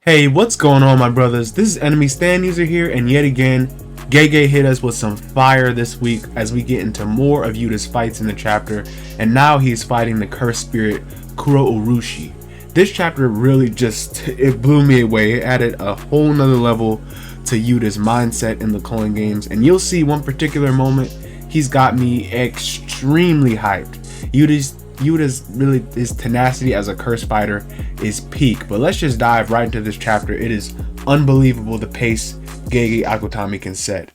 Hey, what's going on, my brothers? This is Enemy Stand User here, and yet again, GEGE hit us with some fire this week as we get into more of Yuta's fights in the chapter, and now he's fighting the cursed spirit Kuro Urushi. This chapter really it blew me away. It added a whole nother level to Yuta's mindset in the culling games, and you'll see one particular moment he's got me extremely hyped. His tenacity as a cursed fighter is peak, but let's just dive right into this chapter. It is unbelievable the pace GEGE Akutami can set.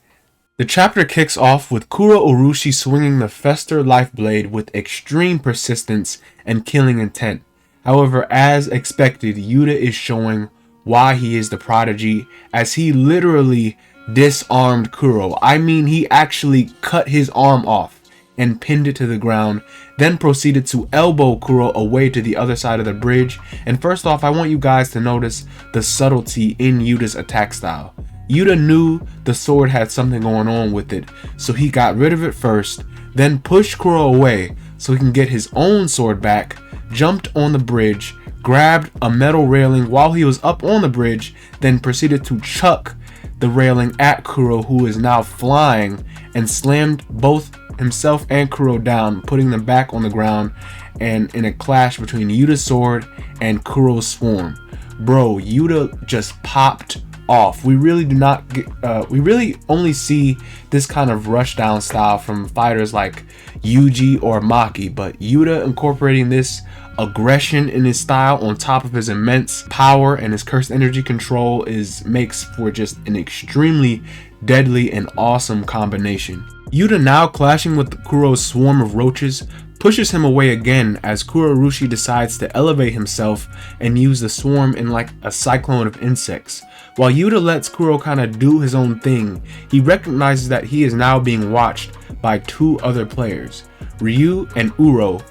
The chapter kicks off with Kuro Urushi swinging the Fester Life Blade with extreme persistence and killing intent. However, as expected, Yuta is showing why he is the prodigy, as he literally disarmed Kuro. I mean, he actually cut his arm off and pinned it to the ground, then proceeded to elbow Kuro away to the other side of the bridge. And first off, I want you guys to notice the subtlety in Yuta's attack style. Yuta knew the sword had something going on with it, so he got rid of it first, then pushed Kuro away so he can get his own sword back, jumped on the bridge, grabbed a metal railing while he was up on the bridge, then proceeded to chuck the railing at Kuro, who is now flying, and slammed both himself and Kuro down, putting them back on the ground, and in a clash between Yuta's sword and Kuro's swarm. Bro, Yuta just popped off. We really only see this kind of rush down style from fighters like Yuji or Maki, but Yuta incorporating this aggression in his style on top of his immense power and his cursed energy control makes for just an extremely deadly and awesome combination. Yuta, now clashing with Kuro's swarm of roaches, pushes him away again as Kuro Urushi decides to elevate himself and use the swarm in like a cyclone of insects. While Yuta lets Kuro kind of do his own thing, he recognizes that he is now being watched by two other players, Ryu and Uro.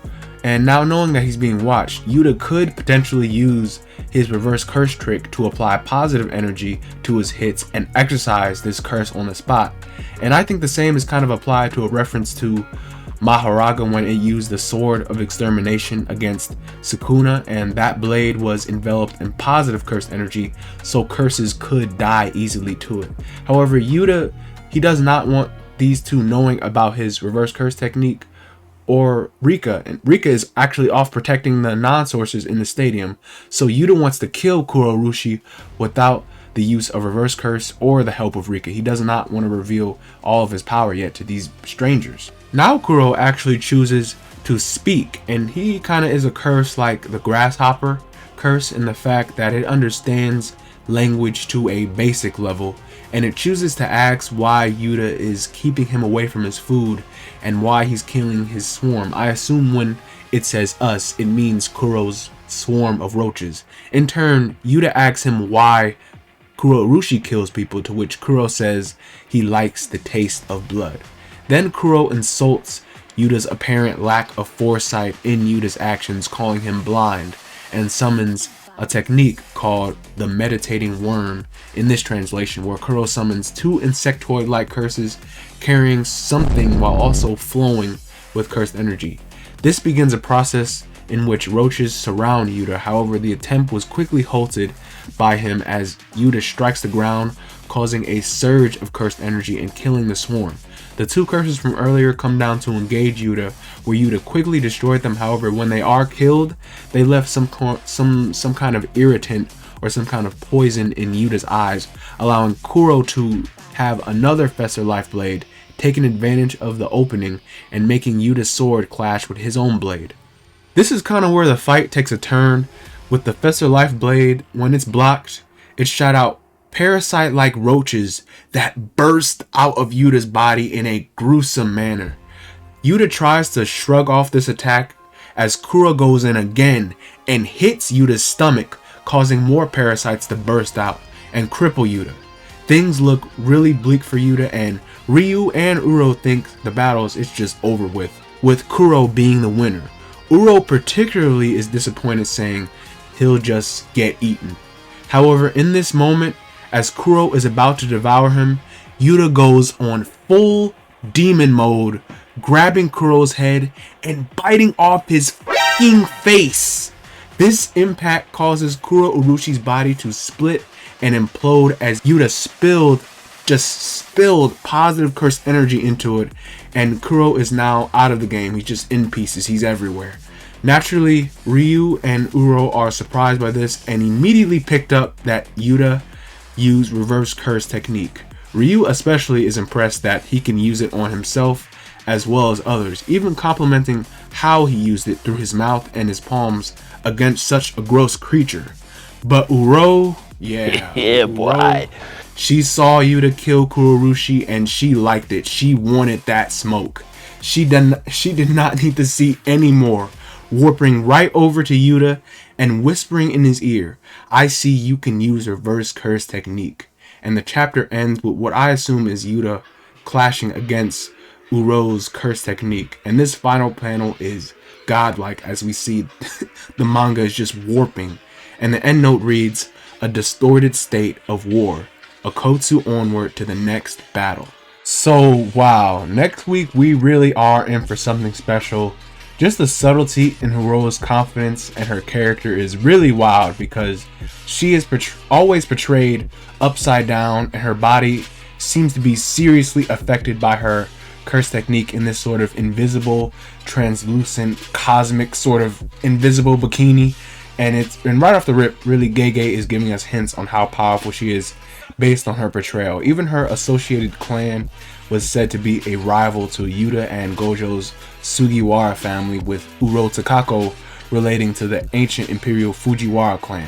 And now knowing that he's being watched, Yuta could potentially use his reverse curse trick to apply positive energy to his hits and exercise this curse on the spot. And I think the same is kind of applied to a reference to Maharaga when it used the sword of extermination against Sukuna, and that blade was enveloped in positive cursed energy, so curses could die easily to it. However, Yuta, he does not want these two knowing about his reverse curse technique, or Rika, and Rika is actually off protecting the non-sources in the stadium, so Yuta wants to kill Kuro Urushi without the use of reverse curse or the help of Rika. He does not want to reveal all of his power yet to these strangers. Now Kuro actually chooses to speak, and he kind of is a curse like the grasshopper curse in the fact that it understands language to a basic level, and it chooses to ask why Yuta is keeping him away from his food and why he's killing his swarm. I assume when it says us, it means Kuro's swarm of roaches. In turn, Yuta asks him why Kuro Urushi kills people, to which Kuro says he likes the taste of blood. Then Kuro insults Yuta's apparent lack of foresight in Yuta's actions, calling him blind, and summons a technique called the meditating worm in this translation, where Kuro summons two insectoid-like curses carrying something while also flowing with cursed energy. This begins a process in which roaches surround Yuta. However, the attempt was quickly halted by him as Yuta strikes the ground, causing a surge of cursed energy and killing the swarm. The two curses from earlier come down to engage Yuta, where Yuta quickly destroyed them. However, when they are killed, they left some kind of irritant or some kind of poison in Yuta's eyes, allowing Kuro to have another Fester Life Blade, taking advantage of the opening and making Yuta's sword clash with his own blade. This is kind of where the fight takes a turn. With the Fester Life Blade, when it's blocked, it shot out parasite-like roaches that burst out of Yuta's body in a gruesome manner. Yuta tries to shrug off this attack as Kuro goes in again and hits Yuta's stomach, causing more parasites to burst out and cripple Yuta. Things look really bleak for Yuta, and Ryu and Uro think the battles is just over with Kuro being the winner. Uro particularly is disappointed, saying he'll just get eaten. However, in this moment, as Kuro is about to devour him, Yuta goes on full demon mode, grabbing Kuro's head and biting off his f***ing face. This impact causes Kuro Urushi's body to split and implode as Yuta spilled positive cursed energy into it, and Kuro is now out of the game. He's just in pieces. He's everywhere. Naturally, Ryu and Uro are surprised by this and immediately picked up that Yuta used reverse curse technique. Ryu especially is impressed that he can use it on himself as well as others, even complimenting how he used it through his mouth and his palms against such a gross creature. But Uro, yeah, boy. She saw Yuta kill Kurorushi and she liked it. She wanted that smoke. She did not need to see any more. Warping right over to Yuta and whispering in his ear, "I see you can use reverse curse technique." And the chapter ends with what I assume is Yuta clashing against Uro's curse technique. And this final panel is godlike as we see the manga is just warping. And the end note reads, "A distorted state of war. Akotsu onward to the next battle." So wow, next week we really are in for something special. Just the subtlety in Hiroa's confidence and her character is really wild because she is always portrayed upside down and her body seems to be seriously affected by her curse technique in this sort of invisible, translucent, cosmic sort of invisible bikini. And right off the rip, really GEGE is giving us hints on how powerful she is based on her portrayal. Even her associated clan was said to be a rival to Yuta and Gojo's Sugiwara family, with Uro Takako relating to the ancient imperial Fujiwara clan.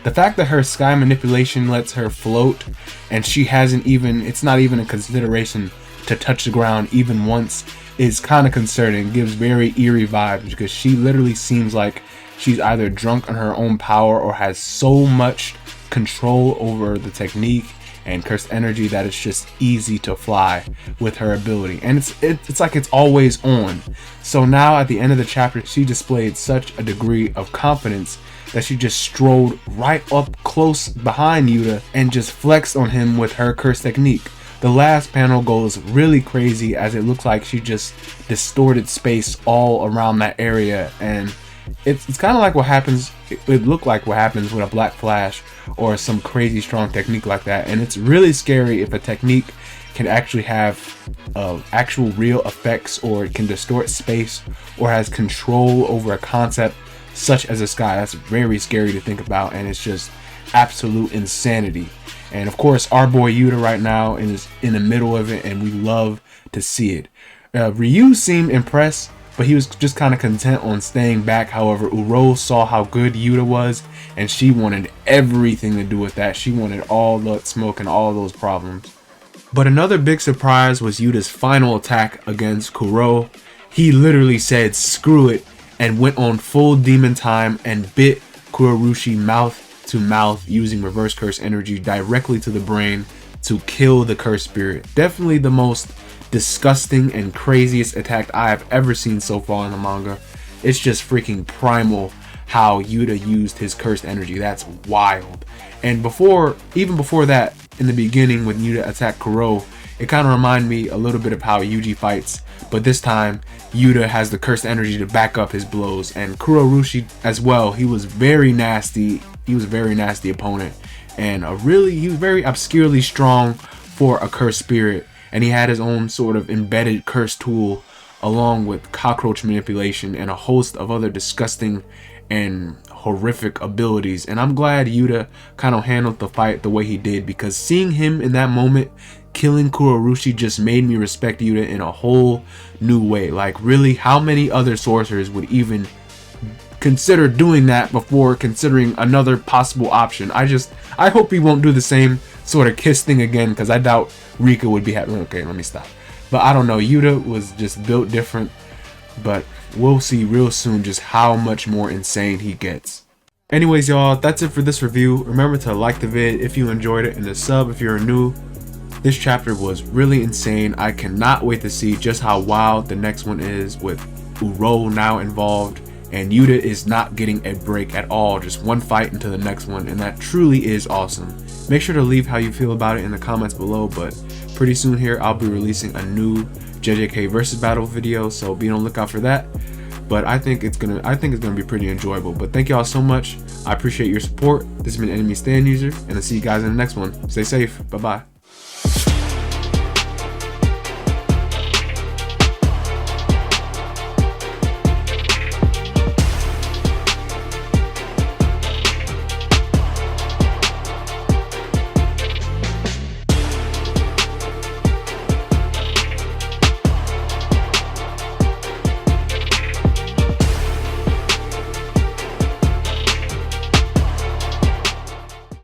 The fact that her sky manipulation lets her float and it's not even a consideration to touch the ground even once is kind of concerning. It gives very eerie vibes because she literally seems like she's either drunk on her own power or has so much control over the technique and cursed energy that it's just easy to fly with her ability, and it's like it's always on. So now at the end of the chapter, she displayed such a degree of confidence that she just strolled right up close behind Yuta and just flexed on him with her curse technique. The last panel goes really crazy as it looks like she just distorted space all around that area, and it's kind of like what happens, it looked like what happens with a black flash or some crazy strong technique like that. And it's really scary if a technique can actually have actual real effects, or it can distort space, or has control over a concept such as the sky. That's very scary to think about, and it's just absolute insanity. And of course, our boy Yuta right now is in the middle of it, and we love to see it. Ryu seemed impressed, but he was just kind of content on staying back. However, Uro saw how good Yuta was, and she wanted everything to do with that. She wanted all the smoke and all those problems. But another big surprise was Yuta's final attack against Kuro. He literally said screw it and went on full demon time and bit Kurorushi mouth to mouth using reverse curse energy directly to the brain to kill the cursed spirit. Definitely the most disgusting and craziest attack I have ever seen so far in the manga. It's just freaking primal how Yuta used his cursed energy. That's wild. And even before that, in the beginning when Yuta attacked Kuro, it kind of reminded me a little bit of how Yuji fights, but this time Yuta has the cursed energy to back up his blows. And Kurorushi as well, he was very nasty. He was a very nasty opponent, and he was very obscurely strong for a cursed spirit. And he had his own sort of embedded curse tool along with cockroach manipulation and a host of other disgusting and horrific abilities. And I'm glad Yuta kind of handled the fight the way he did, because seeing him in that moment killing Kurorushi just made me respect Yuta in a whole new way. Like, really, how many other sorcerers would even consider doing that before considering another possible option? I hope he won't do the same sort of kiss thing again, because I doubt Rika would be happy. Okay, let me stop. But I don't know, Yuta was just built different, but we'll see real soon just how much more insane he gets. Anyways, y'all, that's it for this review. Remember to like the vid if you enjoyed it, and to sub if you're new. This chapter was really insane. I cannot wait to see just how wild the next one is, with Uro now involved, and Yuta is not getting a break at all, just one fight into the next one, and that truly is awesome. Make sure to leave how you feel about it in the comments below, but pretty soon here I'll be releasing a new JJK versus battle video, so be on the lookout for that. but I think it's gonna be pretty enjoyable. But thank y'all so much. I appreciate your support. This has been Enemy Stand User, and I'll see you guys in the next one. Stay safe. Bye bye.